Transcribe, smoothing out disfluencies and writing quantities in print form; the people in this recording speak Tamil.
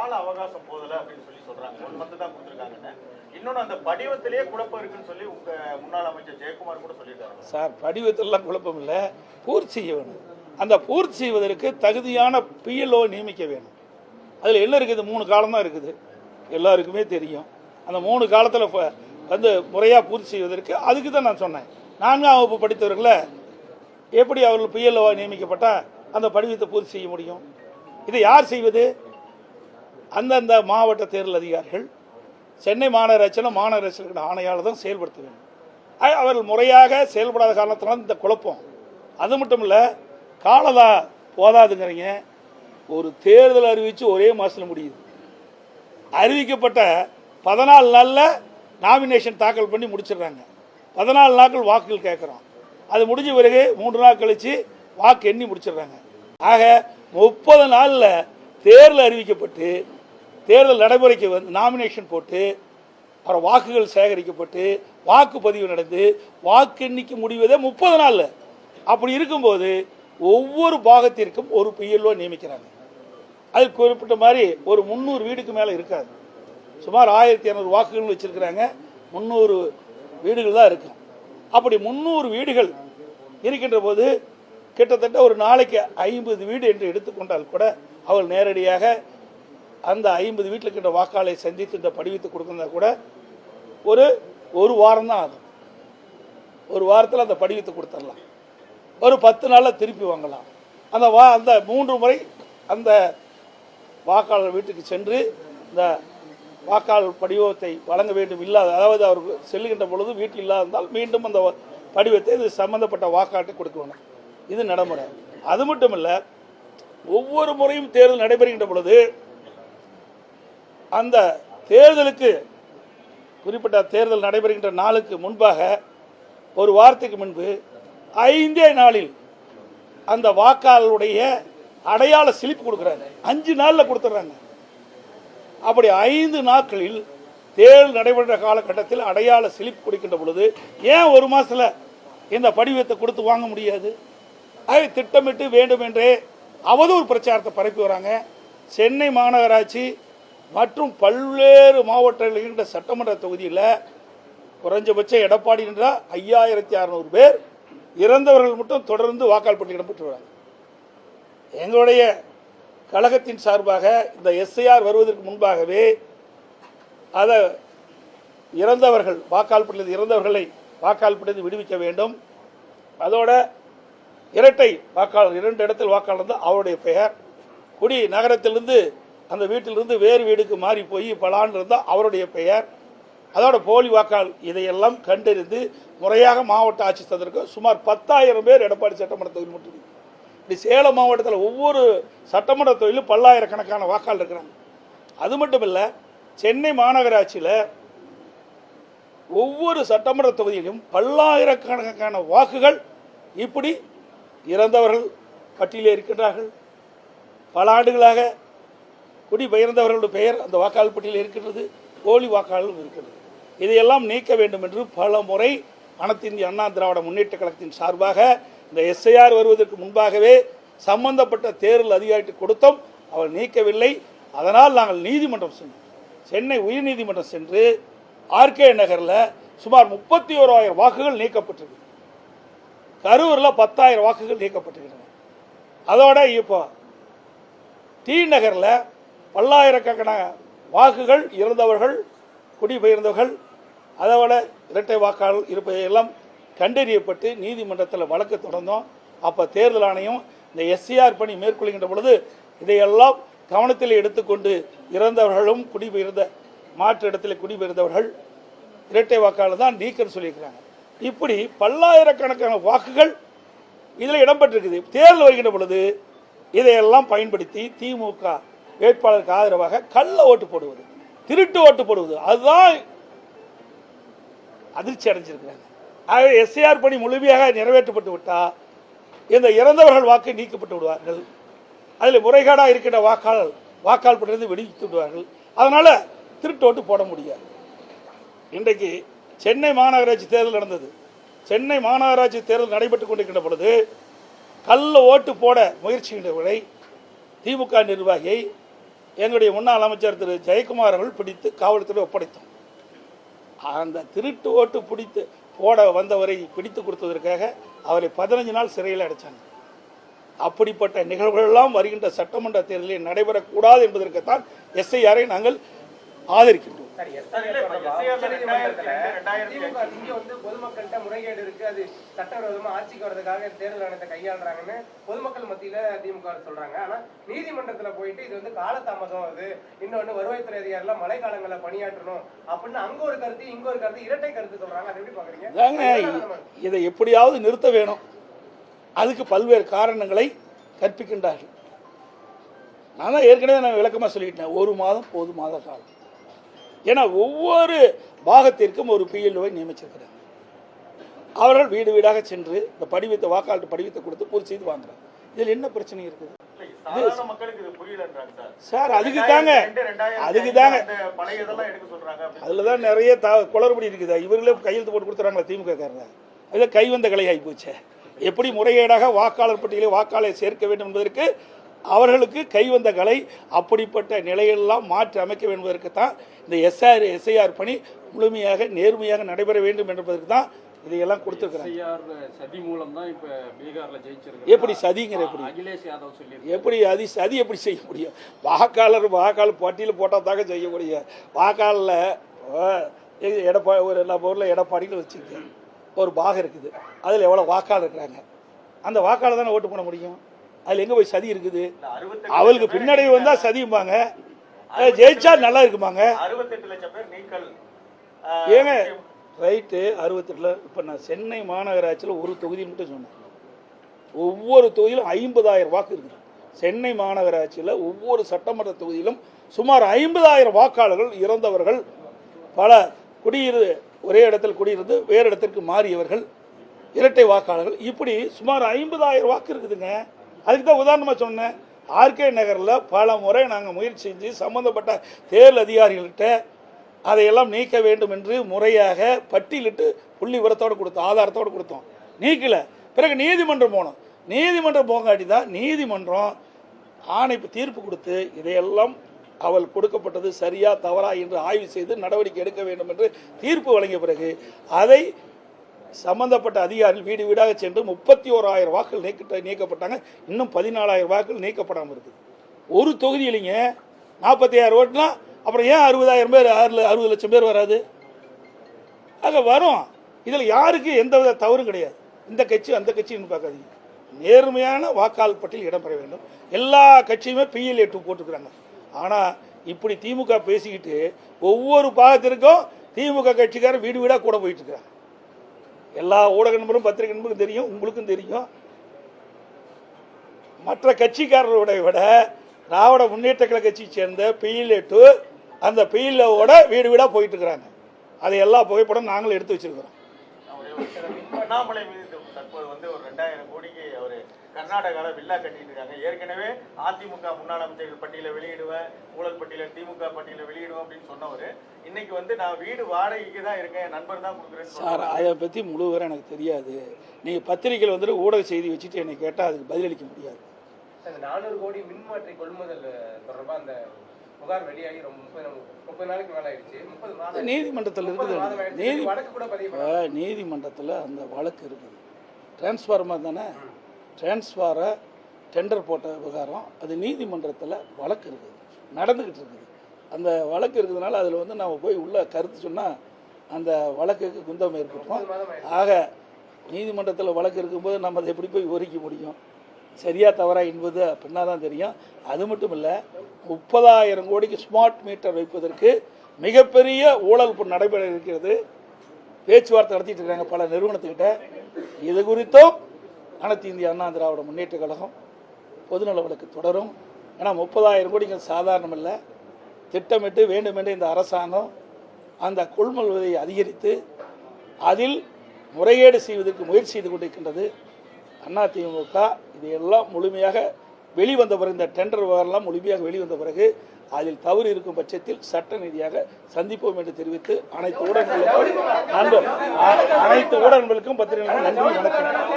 கால அவகாசம் போதல அப்படின்னு சொல்றாங்க. 1 மந்த் தான் கொடுத்துருக்காங்கன்னு. இன்னொன்று அந்த படிவத்திலேயே குழப்பம் இருக்குன்னு சொல்லி உங்க முன்னாள் அமைச்சர் ஜெயக்குமார் கூட சொல்லியிருக்காங்க. சார், படிவத்திலாம் குழப்பம் இல்லை, பூர்த்தி செய்ய வேணும். அந்த பூர்த்தி செய்வதற்கு தகுதியான பிஎல்ஓ நியமிக்க வேணும். அதில் என்ன இருக்குது? 3 காலம் தான் இருக்குது, எல்லாருக்குமே தெரியும். அந்த 3 காலத்தில் வந்து முறையாக பூர்த்தி செய்வதற்கு அதுக்கு தான் நான் சொன்னேன். 4ஆம் வகுப்பு படித்தவர்களை எப்படி அவர்கள் பிஎல்ஓ நியமிக்கப்பட்டால் அந்த படிவத்தை பூர்த்தி செய்ய முடியும்? இதை யார் செய்வது? அந்தந்த மாவட்ட தேர்தல் அதிகாரிகள், சென்னை மாநகராட்சியில் மாநகராட்சி ஆணையாளர் தான் செயல்படுத்த வேண்டும். அவர்கள் முறையாக செயல்படாத காரணத்தினால இந்த குழப்பம். அது மட்டும் இல்லை, காலதா போதாதுங்கிறீங்க. ஒரு தேர்தல் அறிவித்து ஒரே மாதத்தில் முடியுது. அறிவிக்கப்பட்ட 14 நாளில் நாமினேஷன் தாக்கல் பண்ணி முடிச்சிடுறாங்க. 14 நாட்கள் வாக்குகள் கேட்குறோம். அது முடிஞ்ச பிறகு 3 நாள் கழித்து வாக்கு எண்ணி முடிச்சிடுறாங்க. ஆக 30 நாளில் தேர்தல் அறிவிக்கப்பட்டு தேர்தல் நடைமுறைக்கு வந்து நாமினேஷன் போட்டு அப்புறம் வாக்குகள் சேகரிக்கப்பட்டு வாக்குப்பதிவு நடந்து வாக்கு எண்ணிக்கை முடிவதே 30 நாளில். அப்படி இருக்கும்போது ஒவ்வொரு பாகத்திற்கும் ஒரு பிஎல்ஓ நியமிக்கிறாங்க. அது குறிப்பிட்ட மாதிரி ஒரு 300 வீடுக்கு மேலே இருக்காது. சுமார் 1200 வாக்குகள் வச்சிருக்கிறாங்க. 300 வீடுகள் தான் இருக்கும். அப்படி 300 வீடுகள் இருக்கின்ற போது கிட்டத்தட்ட ஒரு நாளைக்கு 50 வீடு என்று எடுத்துக்கொண்டால் கூட அவள் நேரடியாக அந்த 50 வீட்டில் இருக்கின்ற வாக்காளரை சந்தித்து இந்த படிவத்தை கொடுக்கறதா கூட ஒரு வாரம் தான் ஆகும். ஒரு வாரத்தில் அந்த படிவத்தை கொடுத்துடலாம். ஒரு 10 நாளில் திருப்பி வாங்கலாம். அந்த 3 முறை அந்த வாக்காளர் வீட்டுக்கு சென்று இந்த வாக்காளர் படிவத்தை வழங்க வேண்டும். இல்லாத, அதாவது அவருக்கு செல்லுகின்ற பொழுது வீட்டில் இல்லாதிருந்தால் மீண்டும் அந்த படிவத்தை இது சம்பந்தப்பட்ட வாக்காட்டை கொடுக்க வேண்டும். இது நடைமுறை. அது மட்டும் இல்லை, ஒவ்வொரு முறையும் தேர்தல் நடைபெறுகின்ற பொழுது அந்த தேர்தலுக்கு குறிப்பிட்ட தேர்தல் நடைபெறுகின்ற நாளுக்கு முன்பாக ஒரு வாரத்துக்கு முன்பு 5 நாளில் அந்த வாக்காளருடைய அடையாள ஸ்லிப் கொடுக்குறாங்க. 5 நாளில் கொடுத்துட்றாங்க. அப்படி 5 நாட்களில் தேர்தல் நடைபெற்ற காலகட்டத்தில் அடையாள ஸ்லிப் கொடுக்கின்ற பொழுது ஏன் 1 மாதத்தில் இந்த படிவத்தை கொடுத்து வாங்க முடியாது? அதை திட்டமிட்டு வேண்டுமென்றே அவதூறு பிரச்சாரத்தை பரப்பி வராங்க. சென்னை மாநகராட்சி மற்றும் பல்வேறு மாவட்டங்களில் இருக்கின்ற சட்டமன்ற தொகுதியில் குறைஞ்சபட்சம் எடப்பாடி என்றால் 5600 பேர் இறந்தவர்கள் மட்டும் தொடர்ந்து வாக்காளர் பட்டியலிடம் பெற்றுள்ளார்கள். எங்களுடைய கழகத்தின் சார்பாக இந்த எஸ்ஐஆர் வருவதற்கு முன்பாகவே அதை இறந்தவர்கள் வாக்காளர் பட்டியலில் இறந்தவர்களை வாக்காளர் பட்டியலில் விடுவிக்க வேண்டும். அதோட இரட்டை வாக்காளர் 2 இடத்தில் வாக்காளர் இருந்தால் அவருடைய பெயர், குடி நகரத்திலிருந்து அந்த வீட்டிலிருந்து வேறு வீடுக்கு மாறி போய் பல ஆண்டு இருந்தால் அவருடைய பெயர், அதோட போலி வாக்காளர், இதையெல்லாம் கண்டறிந்து முறையாக மாவட்ட ஆட்சித்ததற்கு சுமார் 10,000 பேர் எடப்பாடி சட்டமன்ற தொகுதியில் மட்டும். இப்படி சேலம் மாவட்டத்தில் ஒவ்வொரு சட்டமன்ற தொகுதியிலும் பல்லாயிரக்கணக்கான வாக்காளர் இருக்கிறாங்க. அது மட்டும் இல்லை, சென்னை மாநகராட்சியில் ஒவ்வொரு சட்டமன்ற தொகுதியிலும் பல்லாயிரக்கணக்கான வாக்குகள் இப்படி இறந்தவர்கள் பட்டியலில் இருக்கின்றார்கள். பல ஆண்டுகளாக குடிபெயர்ந்தவர்களுடைய பெயர் அந்த வாக்காளர் பட்டியலில் இருக்கின்றது. போலி வாக்காளர்களும் இருக்கிறது. இதையெல்லாம் நீக்க வேண்டும் என்று பல முறை அனைத்து இந்திய அண்ணா திராவிட முன்னேற்ற கழகத்தின் சார்பாக இந்த எஸ்ஐஆர் வருவதற்கு முன்பாகவே சம்பந்தப்பட்ட தேர்தல் அதிகாரிக்கு கொடுத்தோம். அவர் நீக்கவில்லை. அதனால் நாங்கள் நீதிமன்றம் சென்றோம். சென்னை உயர்நீதிமன்றம் சென்று ஆர்கே நகரில் சுமார் 31,000 வாக்குகள் நீக்கப்பட்டிருக்கு. கரூரில் 10,000 வாக்குகள் நீக்கப்பட்டிருக்கின்றன. அதோட இப்போ டி நகரில் பல்லாயிரக்கணக்கான வாக்குகள் இறந்தவர்கள் குடிபெயர்ந்தவர்கள் அதோட இரட்டை வாக்காளர் இருப்பதையெல்லாம் கண்டறியப்பட்டு நீதிமன்றத்தில் வழக்கு தொடர்ந்தோம். அப்போ தேர்தல் ஆணையம் இந்த எஸ்சிஆர் பணி மேற்கொள்கின்ற பொழுது இதையெல்லாம் கவனத்தில் எடுத்துக்கொண்டு இறந்தவர்களும் குடிபெயர்ந்த மாற்று இடத்தில் குடிபெயர்ந்தவர்கள் இரட்டை வாக்காளர் தான் நீக்கன்னு சொல்லியிருக்கிறாங்க. இப்படி பல்லாயிரக்கணக்கான வாக்குகள் இதில் இடம்பெற்றிருக்குது. தேர்தல் வருகின்ற பொழுது இதையெல்லாம் பயன்படுத்தி திமுக வேட்பாளருக்கு ஆதரவாக கள்ள ஓட்டு போடுவது, திருட்டு ஓட்டு போடுவது, அதுதான் அதிர்ச்சி அடைஞ்சிருக்கிறாங்க. ஆகவே எஸ்ஐஆர் பணி முழுமையாக நிறைவேற்றப்பட்டு விட்டால் இந்த இறந்தவர்கள் வாக்கு நீக்கப்பட்டு விடுவார்கள். அதில் முறைகேடாக இருக்கின்ற வாக்காளர் பட்டியலிருந்து விடுவித்து விடுவார்கள். அதனால திருட்டு ஓட்டு போட முடியாது. இன்றைக்கு சென்னை மாநகராட்சி தேர்தல் நடந்தது. சென்னை மாநகராட்சி தேர்தல் நடைபெற்றுக் கொண்டிருக்கின்ற பொழுது கள்ள ஓட்டு போட முயற்சிகின்றவர்களை திமுக நிர்வாகியை எங்களுடைய முன்னாள் அமைச்சர் திரு ஜெயக்குமார் அவர்கள் பிடித்து காவல்துறை ஒப்படைத்தோம். அந்த திருட்டு ஓட்டு பிடித்து போட வந்தவரை பிடித்து கொடுத்ததற்காக அவரை 15 நாள் சிறையில் அடைச்சாங்க. அப்படிப்பட்ட நிகழ்வுகளெல்லாம் வருகின்ற சட்டமன்ற தேர்தலில் நடைபெறக்கூடாது என்பதற்குத்தான் எஸ்ஐஆரை நாங்கள் ஆதரிக்கின்றோம். பொதுமக்கள்கிட்ட முறைகேடு இருக்கு, அது சட்டவிரோதமா ஆட்சிக்கு வரதுக்காக தேர்தல் ஆணையத்தை கையாளுறாங்கன்னு பொதுமக்கள் மத்தியில திமுக சொல்றாங்க. ஆனா நீதிமன்றத்துல போயிட்டு இது வந்து காலதாமதம், அது இன்னொன்னு வருவாய்த்துறை அதிகாரிகள் மழை காலங்களில் பணியாற்றணும் அப்படின்னு அங்க ஒரு கருத்து இங்க ஒரு கருத்து இரட்டை கருத்து சொல்றாங்க. அதை எப்படி பாக்குறீங்க? இதை எப்படியாவது நிறுத்த வேணும். அதுக்கு பல்வேறு காரணங்களை கற்பிக்கின்றார்கள். நான் தான் ஏற்கனவே விளக்கமாக சொல்லிட்டேன். 1 மாதம் போதுமான காலம். ஏன்னா ஒவ்வொரு பாகத்திற்கும் ஒரு பிஎல்ஓவை நியமிச்சிருக்கிறாங்க. அவர்கள் வீடு வீடாக சென்று இந்த படிவத்தை வாக்காளர் படிவத்தை கொடுத்து பூர்த்தி செய்து வாங்குறாங்க. இதில் என்ன பிரச்சனை இருக்குது சார்? அதுக்கு தாங்க அதில் தான் நிறைய குளறுபடி இருக்குது. இவர்களே கையெழுத்து போட்டு கொடுத்துறாங்களா திமுக காரங்க? அதில் கைவந்த கலையாகி போச்சு. எப்படி முறைகேடாக வாக்காளர் பட்டியலில் வாக்காளரை சேர்க்க வேண்டும் என்பதற்கு அவர்களுக்கு கைவந்த கலை. அப்படிப்பட்ட நிலையெல்லாம் மாற்றி அமைக்க வேண்டும் என்பதற்கு தான் இந்த எஸ்ஐஆர் பணி முழுமையாக நேர்மையாக நடைபெற வேண்டும் என்பதற்கு தான் இதையெல்லாம் கொடுத்துருக்காங்க. சதி மூலம் தான் இப்ப பீகார்ல ஜெயிச்சிருக்கு. எப்படி சதிங்கிற அகிலேஷ் யாதவ் சொல்லி எப்படி சதி எப்படி செய்ய முடியும்? வாக்காளர் பட்டியல் போட்டால் தாங்க செய்ய முடியும். வாக்காளரில் எடப்பாடி ஒரு எல்லா ஊரில் எடப்பாடின்னு வச்சுருக்கேன், ஒரு பாகம் இருக்குது. அதில் எவ்வளோ வாக்காளர் இருக்கிறாங்க, அந்த வாக்காளர் தானே ஓட்டு பண்ண முடியும். அதில் எங்கே போய் சதி இருக்குது? அவளுக்கு பின்னடைவு வந்தால் சதியும்பாங்க, ஜெயிச்சா நல்லா இருக்குமாங்க. 68 லட்சம் பேர் நீக்கல் ஏங்க ரைட்டு. 68 இப்போ நான் சென்னை மாநகராட்சியில் ஒரு தொகுதி மட்டும் சொன்னேன். ஒவ்வொரு தொகுதியிலும் 50,000 வாக்கு இருக்குது. சென்னை மாநகராட்சியில் ஒவ்வொரு சட்டமன்ற தொகுதியிலும் சுமார் 50,000 வாக்காளர்கள் இறந்தவர்கள், பல ஒரே இடத்தில் குடியிருந்து வேறு இடத்திற்கு மாறியவர்கள், இரட்டை வாக்காளர்கள், இப்படி சுமார் 50,000 வாக்கு இருக்குதுங்க. அதுக்கு தான் உதாரணமாக சொன்னேன். ஆர்கே நகரில் பல முறை நாங்கள் முயற்சி செஞ்சு சம்பந்தப்பட்ட தேர்தல் அதிகாரிகள்கிட்ட அதையெல்லாம் நீக்க வேண்டும் என்று முறையாக பட்டியலிட்டு புள்ளி விவரத்தோடு கொடுத்தோம், ஆதாரத்தோடு கொடுத்தோம். நீக்கல. பிறகு நீதிமன்றம் போனோம். நீதிமன்றம் போகாட்டி தான் நீதிமன்றம் ஆணைப்பு தீர்ப்பு கொடுத்து இதையெல்லாம் அவள் கொடுக்கப்பட்டது சரியா தவறா என்று ஆய்வு செய்து நடவடிக்கை எடுக்க வேண்டும் என்று தீர்ப்பு வழங்கிய பிறகு அதை சம்பந்தப்பட்ட அதிகாரிகள் வீடு வீடாக சென்று 31,000 வாக்குகள் நீக்கப்பட்டாங்க. இன்னும் 14,000 வாக்குகள் நீக்கப்படாமல் இருக்குது. ஒரு தொகுதியிலிங்க 46 ஓட்டுனா அப்புறம் ஏன் 60,000 பேர் 60 லட்சம் பேர் வராது? ஆக வரும். இதில் யாருக்கு எந்த வித தவறும் கிடையாது. இந்த கட்சி அந்த கட்சின்னு பார்க்காதீங்க. நேர்மையான வாக்காளர் பட்டியல் இடம்பெற வேண்டும். எல்லா கட்சியுமே PLA 2 போட்டுக்கிறாங்க. ஆனால் இப்படி திமுக பேசிக்கிட்டு ஒவ்வொரு பாகத்திற்கும் திமுக கட்சிக்காரர் வீடு வீடாக கூட போயிட்டு இருக்கிறாங்க. எல்லா ஊடக நண்பரும் பத்திரிகை நண்பருக்கும் தெரியும், உங்களுக்கும் தெரியும். மற்ற கட்சிக்காரர்களை விட திராவிட முன்னேற்ற கழக கட்சியை சேர்ந்த PLA 2 அந்த PLAவோட வீடு வீடாக போயிட்டு இருக்கிறாங்க. அதை எல்லா புகைப்படம் நாங்களும் எடுத்து வச்சிருக்கிறோம். அண்ணாமலை மீது தற்போது வந்து ஒரு 2000 கோடிக்கு அவர் கர்நாடகாவில் வில்லா கட்டிட்டு இருக்காங்க. ஏற்கனவே அதிமுக முன்னாள் அமைச்சர்கள் பட்டியலை வெளியிடுவேன், ஊழல் பட்டியலை திமுக பட்டியலை வெளியிடுவேன் அப்படின்னு சொன்னவர் இன்னைக்கு வந்து நான் வீடு வாடகைக்கு தான் இருக்கேன், நண்பர் தான் கொடுக்குறேன் சார். அதை பற்றி முழு விவரம் எனக்கு தெரியாது. நீங்கள் பத்திரிகையில் வந்துட்டு ஊடக செய்தி வச்சுட்டு என்னை கேட்டால் அதுக்கு பதிலளிக்க முடியாது. 400 கோடி மின்மாற்றி கொள்முதல் தொடர்பாக அந்த புகார் வெளியாகி 30 நாளைக்கு மேலே ஆயிடுச்சு. 30 நீதிமன்றத்தில் இருக்குது. நீதிமன்றத்தில் அந்த வழக்கு இருக்குது. டிரான்ஸ்ஃபார்மர் தானே, டிரான்ஸ்ஃபாரை டெண்டர் போட்ட விவகாரம் அது நீதிமன்றத்தில் வழக்கு இருக்குது, நடந்துக்கிட்டு இருக்குது. அந்த வழக்கு இருக்கிறதுனால அதில் வந்து நம்ம போய் உள்ள கருத்து சொன்னால் அந்த வழக்குக்கு குந்தம் ஏற்பட்டுரும். ஆக நீதிமன்றத்தில் வழக்கு இருக்கும்போது நம்ம அதை எப்படி போய் விவரிக்க முடியும்? சரியா தவறா என்பது அப்படின்னா தான் தெரியும். அது மட்டும் இல்லை, 30,000 கோடிக்கு ஸ்மார்ட் மீட்டர் வைப்பதற்கு மிகப்பெரிய ஊழல் நடைபெற இருக்கிறது. பேச்சுவார்த்தை நடத்திட்டு இருக்காங்க பல நிறுவனத்துக்கிட்ட. இது குறித்தும் அனைத்து இந்திய அண்ணா திராவிட முன்னேற்ற கழகம் பொதுநல வழக்கு தொடரும். ஏன்னா 30,000 கோடிக்கு சாதாரணம் இல்லை. திட்டமிட்டு வேண்டுமென்று இந்த அரசாங்கம் அந்த கொள்முதலை அதிகரித்து அதில் முறைகேடு செய்வதற்கு முயற்சி செய்து கொண்டிருக்கின்றது. அதிமுக இதையெல்லாம் முழுமையாக வெளிவந்த பிறகு, இந்த டெண்டர் விவகாரம்லாம் முழுமையாக வெளிவந்த பிறகு அதில் தவறு இருக்கும் பட்சத்தில் சட்ட ரீதியாக சந்திப்போம் என்று தெரிவித்து அனைத்து ஊடகங்களுக்கும் பத்திரிகைகளுக்கும் நன்றி, வணக்கம்.